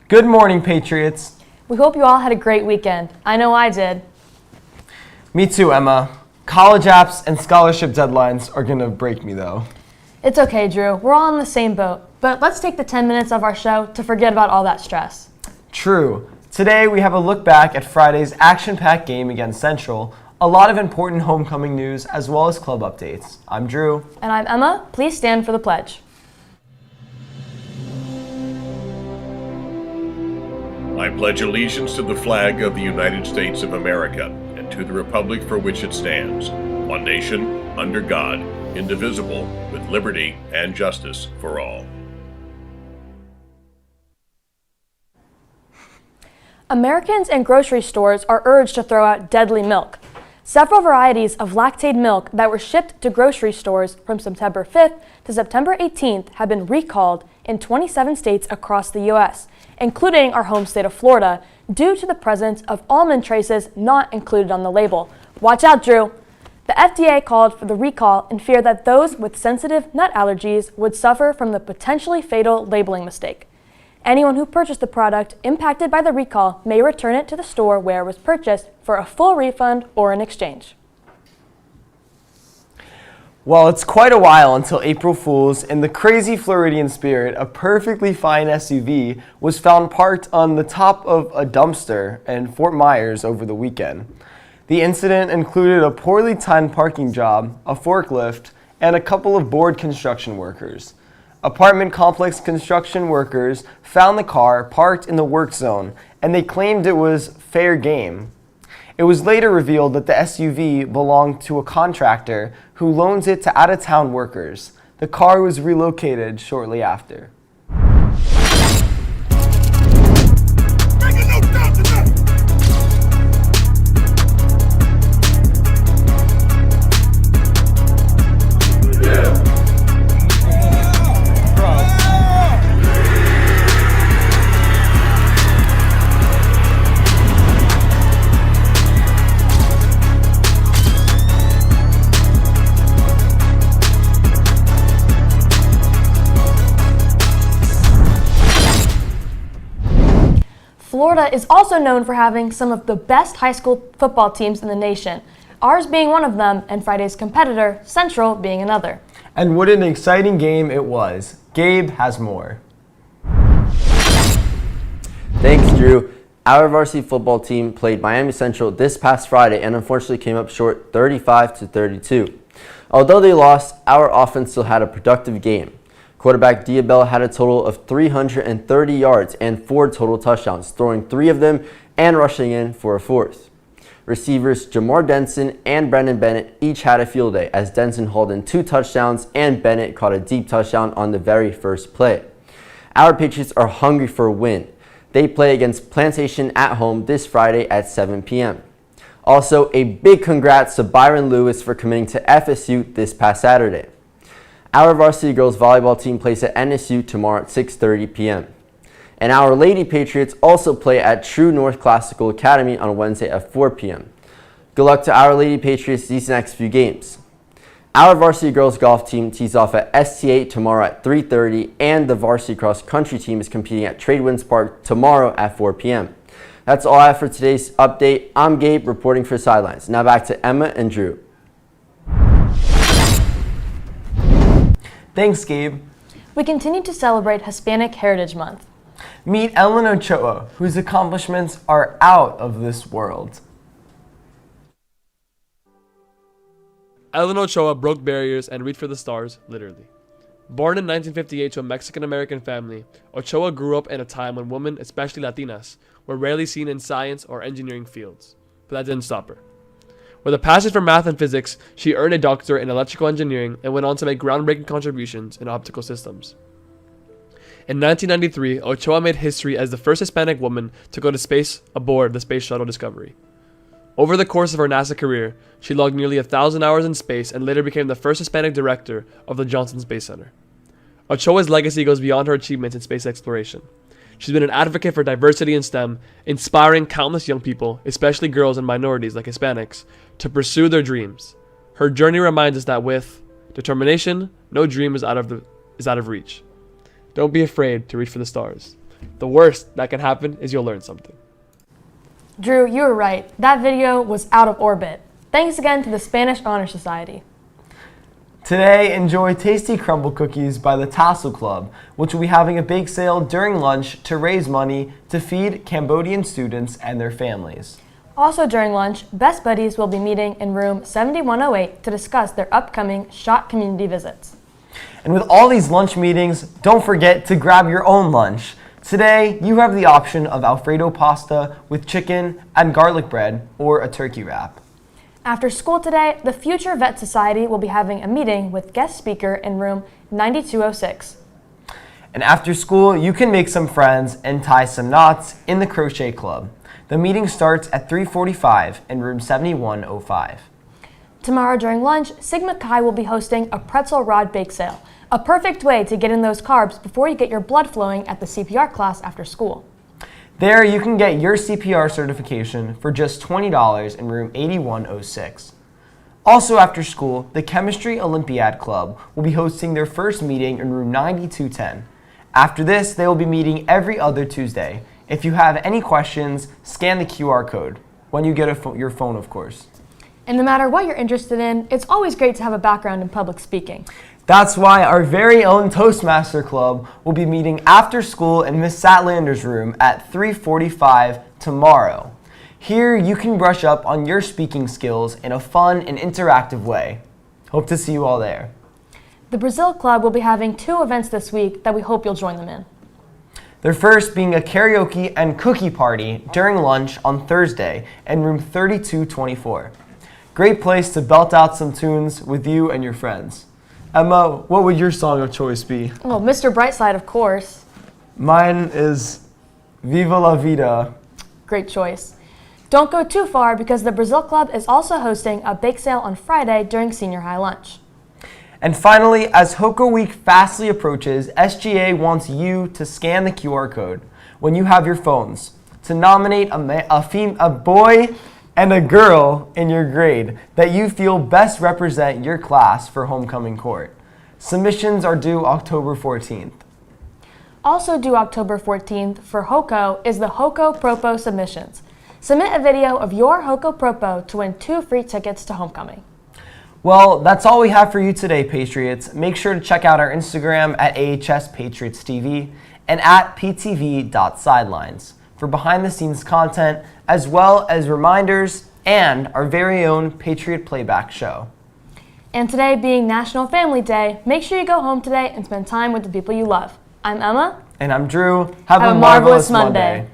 Good morning, Patriots. We hope you all had a great weekend. I know I did. Me too, Emma. College apps and scholarship deadlines are going to break me, though. It's okay, Drew. We're all in the same boat. But let's take the 10 minutes of our show to forget about all that stress. True. Today, we have a look back at Friday's action-packed game against Central, a lot of important homecoming news, as well as club updates. I'm Drew. And I'm Emma. Please stand for the pledge. I pledge allegiance to the flag of the United States of America and to the republic for which it stands, one nation, under God, indivisible, with liberty and justice for all. Americans in grocery stores are urged to throw out deadly milk. Several varieties of lactate milk that were shipped to grocery stores from September 5th to September 18th have been recalled in 27 states across the U.S., including our home state of Florida, due to the presence of almond traces not included on the label. Watch out, Drew! The FDA called for the recall in fear that those with sensitive nut allergies would suffer from the potentially fatal labeling mistake. Anyone who purchased the product impacted by the recall may return it to the store where it was purchased for a full refund or an exchange. Well, it's quite a while until April Fool's. In the crazy Floridian spirit, a perfectly fine SUV was found parked on the top of a dumpster in Fort Myers over the weekend. The incident included a poorly timed parking job, a forklift, and a couple of bored construction workers. Apartment complex construction workers found the car parked in the work zone, and they claimed it was fair game. It was later revealed that the SUV belonged to a contractor who loans it to out-of-town workers. The car was relocated shortly after. Florida is also known for having some of the best high school football teams in the nation, ours being one of them and Friday's competitor, Central, being another. And what an exciting game it was. Gabe has more. Thanks, Drew. Our varsity football team played Miami Central this past Friday and unfortunately came up short 35-32. Although they lost, our offense still had a productive game. Quarterback Diabella had a total of 330 yards and 4 total touchdowns, throwing 3 of them and rushing in for a 4th. Receivers Jamar Denson and Brendan Bennett each had a field day, as Denson hauled in 2 touchdowns and Bennett caught a deep touchdown on the very first play. Our Patriots are hungry for a win. They play against Plantation at home this Friday at 7 p.m. Also, a big congrats to Byron Lewis for committing to FSU this past Saturday. Our varsity girls volleyball team plays at NSU tomorrow at 6:30 p.m. And our Lady Patriots also play at True North Classical Academy on Wednesday at 4 p.m. Good luck to our Lady Patriots these next few games. Our varsity girls golf team tees off at ST8 tomorrow at 3:30, and the varsity cross country team is competing at Tradewinds Park tomorrow at 4 p.m. That's all I have for today's update. I'm Gabe reporting for Sidelines. Now back to Emma and Drew. Thanks, Gabe. We continue to celebrate Hispanic Heritage Month. Meet Ellen Ochoa, whose accomplishments are out of this world. Ellen Ochoa broke barriers and reached for the stars, literally. Born in 1958 to a Mexican-American family, Ochoa grew up in a time when women, especially Latinas, were rarely seen in science or engineering fields. But that didn't stop her. With a passion for math and physics, she earned a doctorate in electrical engineering and went on to make groundbreaking contributions in optical systems. In 1993, Ochoa made history as the first Hispanic woman to go to space aboard the Space Shuttle Discovery. Over the course of her NASA career, she logged nearly 1,000 hours in space and later became the first Hispanic director of the Johnson Space Center. Ochoa's legacy goes beyond her achievements in space exploration. She's been an advocate for diversity in STEM, inspiring countless young people, especially girls and minorities like Hispanics, to pursue their dreams. Her journey reminds us that with determination, no dream is out of reach. Don't be afraid to reach for the stars. The worst that can happen is you'll learn something. Drew, you were right. That video was out of orbit. Thanks again to the Spanish Honor Society. Today, enjoy tasty crumble cookies by the Tassel Club, which will be having a bake sale during lunch to raise money to feed Cambodian students and their families. Also during lunch, Best Buddies will be meeting in room 7108 to discuss their upcoming SHOT community visits. And with all these lunch meetings, don't forget to grab your own lunch. Today, you have the option of Alfredo pasta with chicken and garlic bread or a turkey wrap. After school today, the Future Vet Society will be having a meeting with guest speaker in room 9206. And after school, you can make some friends and tie some knots in the Crochet Club. The meeting starts at 3:45 in room 7105. Tomorrow during lunch, Sigma Chi will be hosting a pretzel rod bake sale, a perfect way to get in those carbs before you get your blood flowing at the CPR class after school. There, you can get your CPR certification for just $20 in room 8106. Also after school, the Chemistry Olympiad Club will be hosting their first meeting in room 9210. After this, they will be meeting every other Tuesday. If you have any questions, scan the QR code when you get your phone, of course. And no matter what you're interested in, it's always great to have a background in public speaking. That's why our very own Toastmaster Club will be meeting after school in Miss Satlander's room at 3:45 tomorrow. Here, you can brush up on your speaking skills in a fun and interactive way. Hope to see you all there. The Brazil Club will be having 2 events this week that we hope you'll join them in. Their first being a karaoke and cookie party during lunch on Thursday in room 3224. Great place to belt out some tunes with you and your friends. Emma, what would your song of choice be? Well, Mr. Brightside, of course. Mine is Viva la Vida. Great choice. Don't go too far because the Brazil Club is also hosting a bake sale on Friday during senior high lunch. And finally, as Hoco Week fastly approaches, SGA wants you to scan the QR code when you have your phones to nominate a boy and a girl in your grade that you feel best represent your class for homecoming court. Submissions are due October 14th. Also due October 14th for HOCO is the HOCO Propo submissions. Submit a video of your HOCO Propo to win 2 free tickets to homecoming. Well, that's all we have for you today, Patriots. Make sure to check out our Instagram at ahs.patriotstv and at ptv.sidelines for behind-the-scenes content, as well as reminders and our very own Patriot Playback show. And today being National Family Day, make sure you go home today and spend time with the people you love. I'm Emma. And I'm Drew. Have a marvelous Monday.